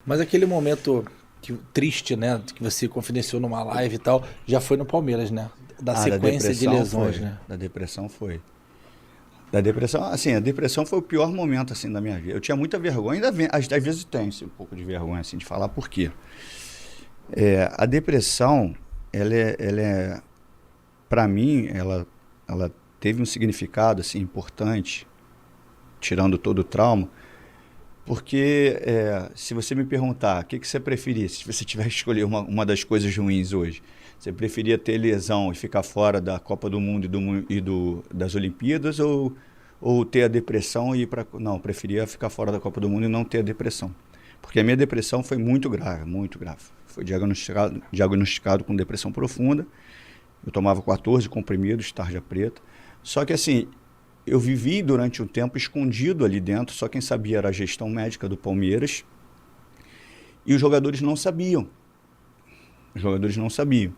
Mas aquele momento triste, né? Que você confidenciou numa live e tal, já foi no Palmeiras, né? Da Ah, da sequência de depressão lesões, foi. né? Da depressão foi. Da depressão, assim, a depressão foi o pior momento, assim, da minha vida. Eu tinha muita vergonha, às vezes tenho assim, um pouco de vergonha, assim, de falar por quê. A depressão, ela é para mim, ela teve um significado, assim, importante, tirando todo o trauma, porque se você me perguntar o que você preferia, se você tivesse que escolher uma das coisas ruins hoje, você preferia ter lesão e ficar fora da Copa do Mundo das Olimpíadas ou ter a depressão e ir para... Não, eu preferia ficar fora da Copa do Mundo e não ter a depressão. Porque a minha depressão foi muito grave, muito grave. Foi diagnosticado com depressão profunda. Eu tomava 14 comprimidos, tarja preta. Só que assim, eu vivi durante um tempo escondido ali dentro, só quem sabia era a gestão médica do Palmeiras. E os jogadores não sabiam. Os jogadores não sabiam.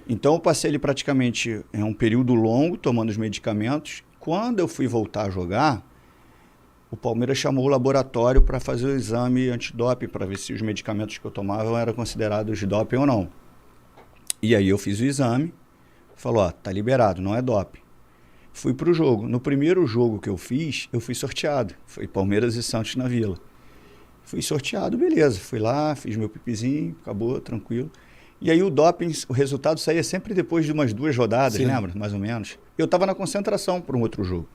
Então eu passei ali praticamente um período longo tomando os medicamentos. Quando eu fui voltar a jogar, o Palmeiras chamou o laboratório para fazer o exame antidoping, para ver se os medicamentos que eu tomava eram considerados doping ou não. E aí eu fiz o exame, falou, ó, tá liberado, não é doping. Fui pro jogo. No primeiro jogo que eu fui sorteado. Foi Palmeiras e Santos na Vila. Fui sorteado, beleza. Fui lá, fiz meu pipizinho, acabou, tranquilo. E aí o doping, o resultado saía sempre depois de umas 2 rodadas, Sim. lembra? Mais ou menos. Eu estava na concentração para um outro jogo.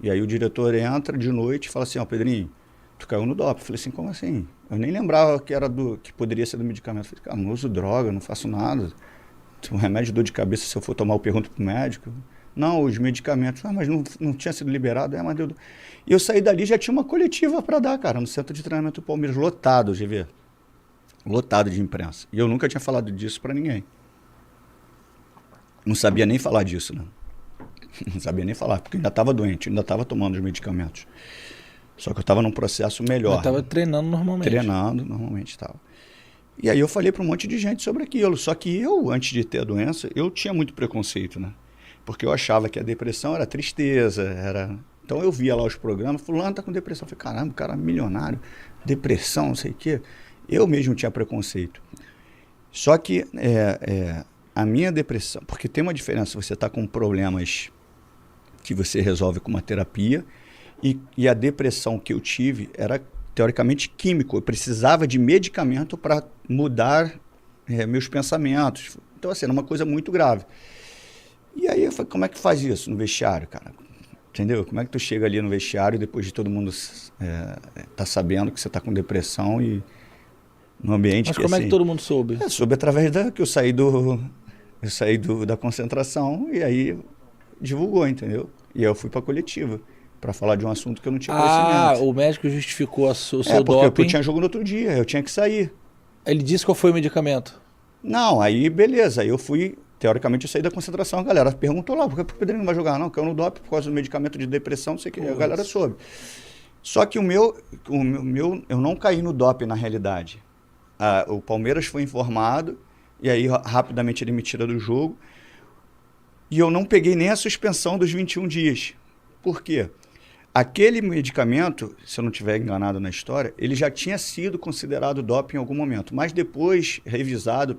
E aí o diretor entra de noite e fala assim, ó, Pedrinho, tu caiu no doping. Eu falei assim, como assim? Eu nem lembrava que poderia ser do medicamento. Eu falei, cara, não uso droga, não faço nada. Um remédio de dor de cabeça, se eu for tomar, eu pergunto pro médico. Não, os medicamentos. Ah, mas não tinha sido liberado. Mas deu... E eu saí dali, já tinha uma coletiva para dar, cara, no centro de treinamento do Palmeiras, lotado, GV. Lotado de imprensa. E eu nunca tinha falado disso para ninguém. Não sabia nem falar disso, né? Não sabia nem falar, porque eu ainda estava doente, ainda estava tomando os medicamentos. Só que eu estava num processo melhor. Eu estava treinando normalmente. Treinando, normalmente estava. E aí eu falei para um monte de gente sobre aquilo. Só que eu, antes de ter a doença, eu tinha muito preconceito, né? Porque eu achava que a depressão era tristeza, era... Então eu via lá os programas, fulano tá com depressão. Eu falei, caramba, o cara é milionário, depressão, não sei o quê. Eu mesmo tinha preconceito. Só que a minha depressão... Porque tem uma diferença, você tá com problemas que você resolve com uma terapia e a depressão que eu tive era teoricamente químico. Eu precisava de medicamento para mudar meus pensamentos. Então, assim, era uma coisa muito grave. E aí eu falei, como é que faz isso no vestiário, cara? Entendeu? Como é que tu chega ali no vestiário depois de todo mundo tá sabendo que você tá com depressão e no ambiente Mas que como assim, é que todo mundo soube? soube através que eu saí da concentração e aí divulgou, entendeu? E aí eu fui pra coletiva para falar de um assunto que eu não tinha Ah, conhecimento. o médico justificou o seu Porque eu doping. tinha jogo no outro dia, eu tinha que sair. Ele disse qual foi o medicamento. Não, aí beleza, aí eu fui, teoricamente eu saí da concentração, a galera perguntou lá, por que o Pedrinho não vai jogar? Não, caiu no doping por causa do medicamento de depressão, não sei o que, a galera soube. Só que o meu, eu não caí no doping na realidade. O Palmeiras foi informado, e aí rapidamente ele me tira do jogo, e eu não peguei nem a suspensão dos 21 dias. Por quê? Aquele medicamento, se eu não estiver enganado na história, ele já tinha sido considerado doping em algum momento, mas depois, revisado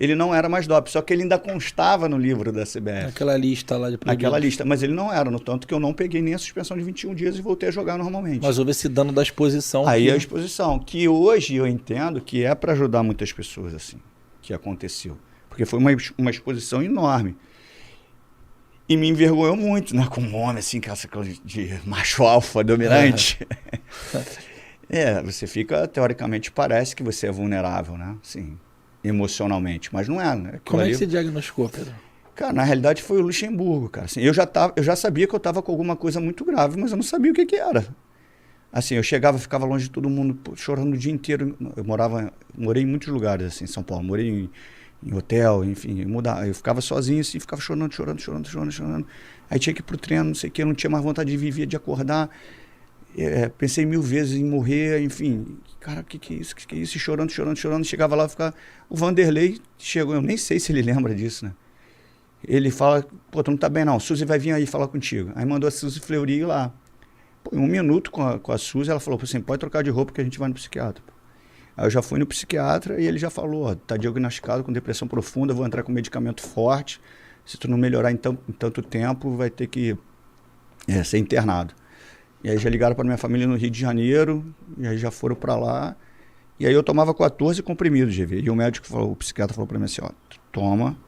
ele não era mais doping, só que ele ainda constava no livro da CBF. Naquela lista lá de proibidos. Naquela lista, mas ele não era, no tanto que eu não peguei nem a suspensão de 21 dias e voltei a jogar normalmente. Mas houve esse dano da exposição. Aí a exposição, que hoje eu entendo que é para ajudar muitas pessoas, assim, que aconteceu. Porque foi uma exposição enorme. E me envergonhou muito, né? Como homem, assim, com essa coisa de macho alfa dominante. Você fica, teoricamente, parece que você é vulnerável, né? Assim, emocionalmente. Mas não é, né? Como é que você diagnosticou, Pedro? Cara, na realidade foi o Luxemburgo, cara. Assim, eu já sabia que eu estava com alguma coisa muito grave, mas eu não sabia o que era. Assim, eu chegava, ficava longe de todo mundo, chorando o dia inteiro. Eu morei em muitos lugares, assim, em São Paulo. Morei em hotel, enfim, eu ficava sozinho assim, ficava chorando. Aí tinha que ir pro treino, não sei o que, eu não tinha mais vontade de viver, de acordar. Pensei 1000 vezes em morrer, enfim. Cara, que é isso? Que é isso? E chorando. Chegava lá, ficava... O Vanderlei chegou, eu nem sei se ele lembra disso, né? Ele fala, pô, tu não tá bem não, Suzy vai vir aí falar contigo. Aí mandou a Suzy Fleury ir lá. Pô, em 1 minuto com a Suzy, ela falou assim, pode trocar de roupa que a gente vai no psiquiatra. Aí eu já fui no psiquiatra e ele já falou, ó, tá diagnosticado com depressão profunda, vou entrar com medicamento forte, se tu não melhorar em tanto tempo, vai ter que ser internado. E aí já ligaram para minha família no Rio de Janeiro, e aí já foram para lá, e aí eu tomava 14 comprimidos, GV, e o médico falou, o psiquiatra falou para mim assim, ó, toma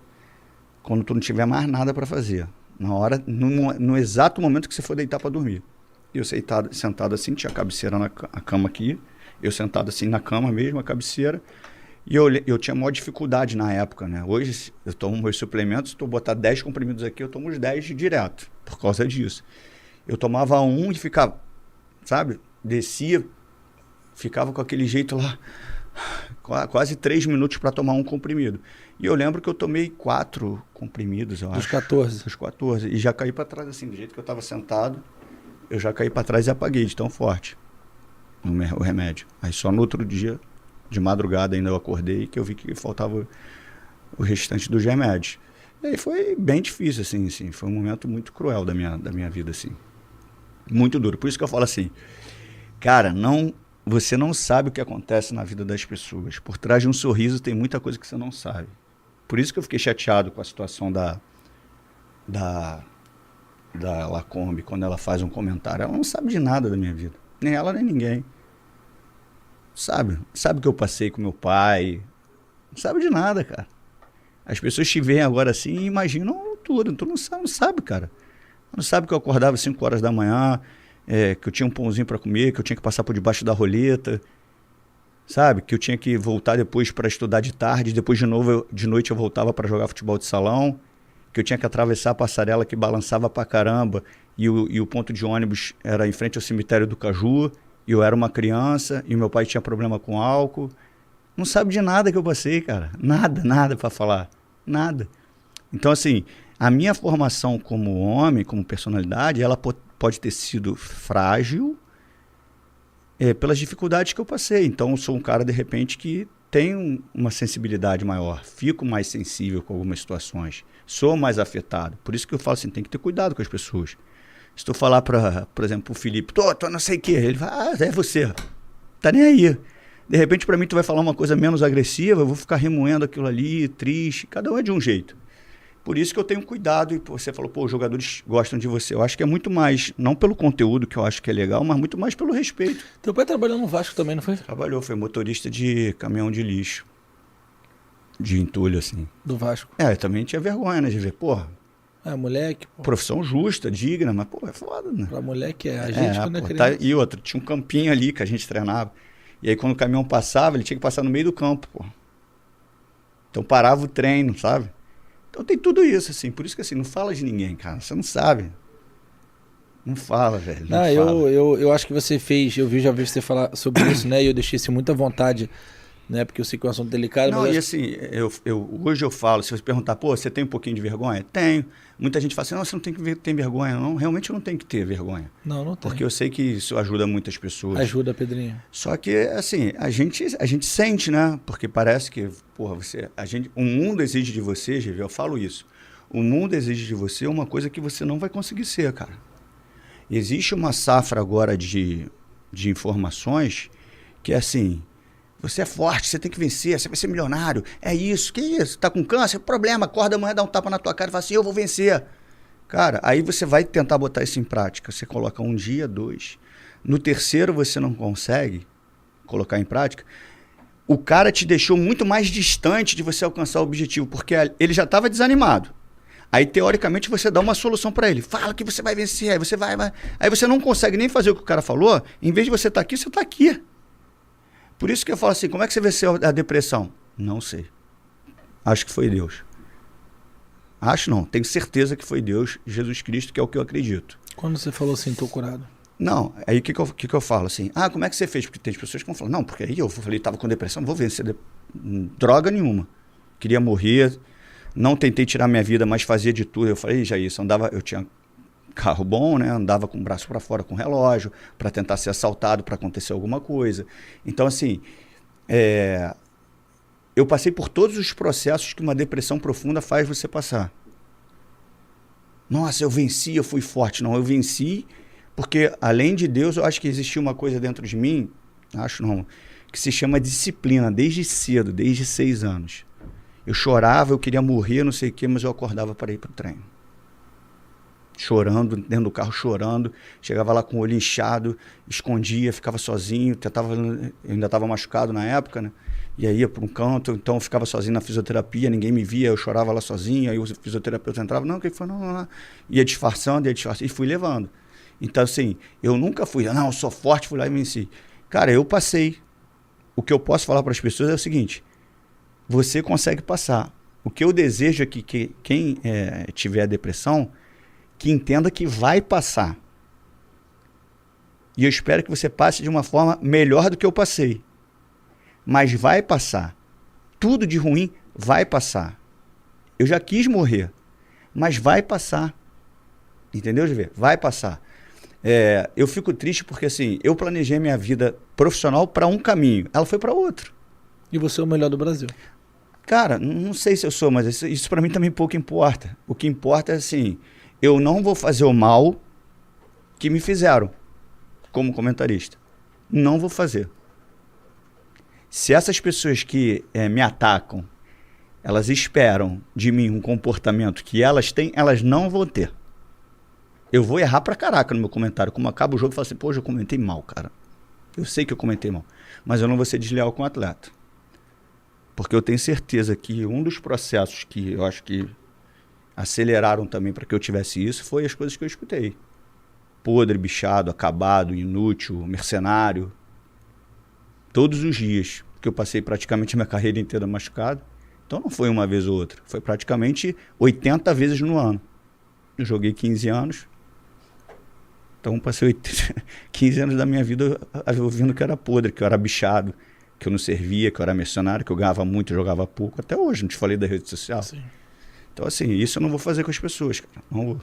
quando tu não tiver mais nada para fazer, na hora, no exato momento que você for deitar para dormir. E eu sentado assim, tinha a cabeceira a cama aqui, eu sentado assim na cama mesmo, a cabeceira, e eu tinha maior dificuldade na época, né? Hoje eu tomo meus suplementos, se tu botar 10 comprimidos aqui, eu tomo os 10 direto, por causa disso. Eu tomava um e ficava, sabe? Descia, ficava com aquele jeito lá, quase 3 minutos para tomar um comprimido. E eu lembro que eu tomei 4 comprimidos, eu acho. Dos 14? Dos 14. E já caí para trás, assim, do jeito que eu estava sentado, eu já caí para trás e apaguei de tão forte o remédio. Aí só no outro dia, de madrugada ainda eu acordei, que eu vi que faltava o restante dos remédios. E aí foi bem difícil, assim, foi um momento muito cruel da minha vida, assim. Muito duro. Por isso que eu falo assim, cara, você não sabe o que acontece na vida das pessoas. Por trás de um sorriso tem muita coisa que você não sabe. Por isso que eu fiquei chateado com a situação da Lacombe, quando ela faz um comentário. Ela não sabe de nada da minha vida. Nem ela, nem ninguém. Sabe o que eu passei com meu pai. Não sabe de nada, cara. As pessoas te veem agora assim e imaginam tudo. Tu não sabe, cara. Não sabe que eu acordava às 5 horas da manhã, que eu tinha um pãozinho para comer, que eu tinha que passar por debaixo da roleta. Sabe? Que eu tinha que voltar depois para estudar de tarde, depois de noite eu voltava para jogar futebol de salão. Que eu tinha que atravessar a passarela que balançava pra caramba e o ponto de ônibus era em frente ao cemitério do Caju, e eu era uma criança e meu pai tinha problema com álcool. Não sabe de nada que eu passei, cara. Nada para falar. Nada. Então, assim, a minha formação como homem, como personalidade, ela pode ter sido frágil pelas dificuldades que eu passei. Então, eu sou um cara, de repente, que tem uma sensibilidade maior, fico mais sensível com algumas situações, sou mais afetado. Por isso que eu falo assim, tem que ter cuidado com as pessoas. Se tu falar, por exemplo, o Felipe, tô não sei o quê, ele fala, é você, tá nem aí. De repente, para mim, tu vai falar uma coisa menos agressiva, eu vou ficar remoendo aquilo ali, triste, cada um é de um jeito. Por isso que eu tenho cuidado, e você falou, os jogadores gostam de você. Eu acho que é muito mais, não pelo conteúdo que eu acho que é legal, mas muito mais pelo respeito. Teu pai trabalhou no Vasco também, não foi? Trabalhou, foi motorista de caminhão de lixo, de entulho, assim. Do Vasco. Eu também tinha vergonha, né, de ver, moleque. Profissão justa, digna, mas, é foda, né? Pra moleque a gente quando é criança. E outra, tinha um campinho ali que a gente treinava. E aí quando o caminhão passava, ele tinha que passar no meio do campo, Então parava o treino, sabe? Então tem tudo isso, assim. Por isso que, assim, não fala de ninguém, cara. Você não sabe. Não fala, velho. Não fala. Eu acho que você fez, já vi você falar sobre isso, né? E eu deixei isso muita vontade, né? Porque eu sei que é um assunto delicado. Não, mas assim, hoje eu falo, se você perguntar, você tem um pouquinho de vergonha? Tenho. Muita gente fala assim, não, você não tem que ter vergonha, não. Realmente eu não tenho que ter vergonha. Não tem. Porque eu sei que isso ajuda muitas pessoas. Ajuda, Pedrinho. Só que, assim, a gente sente, né? Porque parece que, o mundo exige de você, GV, eu falo isso. O mundo exige de você uma coisa que você não vai conseguir ser, cara. Existe uma safra agora de informações que é assim, você é forte, você tem que vencer, você vai ser milionário, é isso, que isso? Tá com câncer? Problema, acorda amanhã, dá um tapa na tua cara e fala assim, eu vou vencer. Cara, aí você vai tentar botar isso em prática, você coloca 1 dia, 2. No terceiro você não consegue colocar em prática, o cara te deixou muito mais distante de você alcançar o objetivo, porque ele já estava desanimado. Aí, teoricamente, você dá uma solução para ele. Fala que você vai vencer, aí você vai. Aí você não consegue nem fazer o que o cara falou, em vez de você estar aqui, você está aqui. Por isso que eu falo assim, como é que você venceu a depressão? Não sei. Acho que foi Deus. Acho não, tenho certeza que foi Deus, Jesus Cristo, que é o que eu acredito. Quando você falou assim, tô curado? Não, aí o que eu falo assim? Como é que você fez? Porque tem pessoas que vão falar, não, porque aí eu falei, estava com depressão, vou vencer. Droga nenhuma. Queria morrer, não tentei tirar minha vida, mas fazia de tudo. Eu falei, já isso, eu tinha carro bom, né? Andava com o braço para fora com relógio, para tentar ser assaltado, para acontecer alguma coisa. Então, assim, eu passei por todos os processos que uma depressão profunda faz você passar. Nossa, eu venci, eu fui forte. Não, eu venci, Porque, além de Deus, eu acho que existia uma coisa dentro de mim, acho não, que se chama disciplina, desde cedo, desde 6 anos. Eu chorava, eu queria morrer, não sei o quê, mas eu acordava para ir para o treino. Chorando, dentro do carro chorando, chegava lá com o olho inchado, escondia, ficava sozinho, eu ainda estava machucado na época, né? E aí ia para um canto, então eu ficava sozinho na fisioterapia, ninguém me via, eu chorava lá sozinho, aí o fisioterapeuta entrava, não, quem foi? Não. Ia disfarçando, e fui levando. Então, assim, eu nunca fui, não, eu sou forte, fui lá e venci. Cara, eu passei. O que eu posso falar para as pessoas é o seguinte, você consegue passar. O que eu desejo é que quem tiver depressão, que entenda que vai passar. E eu espero que você passe de uma forma melhor do que eu passei. Mas vai passar. Tudo de ruim vai passar. Eu já quis morrer, mas vai passar. Entendeu, Javier? Vai passar. Eu fico triste porque, assim, eu planejei minha vida profissional para um caminho. Ela foi para outro. E você é o melhor do Brasil. Cara, não sei se eu sou, mas isso para mim também pouco importa. O que importa é, assim, eu não vou fazer o mal que me fizeram como comentarista. Não vou fazer. Se essas pessoas que me atacam, elas esperam de mim um comportamento que elas têm, elas não vão ter. Eu vou errar pra caraca no meu comentário. Como acaba o jogo, eu falo assim, pô, eu comentei mal, cara. Eu sei que eu comentei mal. Mas eu não vou ser desleal com o atleta. Porque eu tenho certeza que um dos processos que eu acho que aceleraram também para que eu tivesse isso foi as coisas que eu escutei. Podre, bichado, acabado, inútil, mercenário. Todos os dias. Porque eu passei praticamente a minha carreira inteira machucado. Então não foi uma vez ou outra. Foi praticamente 80 vezes no ano. Eu joguei 15 anos. Então passei 15 anos da minha vida ouvindo que eu era podre, que eu era bichado, que eu não servia, que eu era mercenário, que eu ganhava muito, eu jogava pouco. Até hoje, não te falei da rede social. Sim. Então, assim, isso eu não vou fazer com as pessoas, cara. Não vou.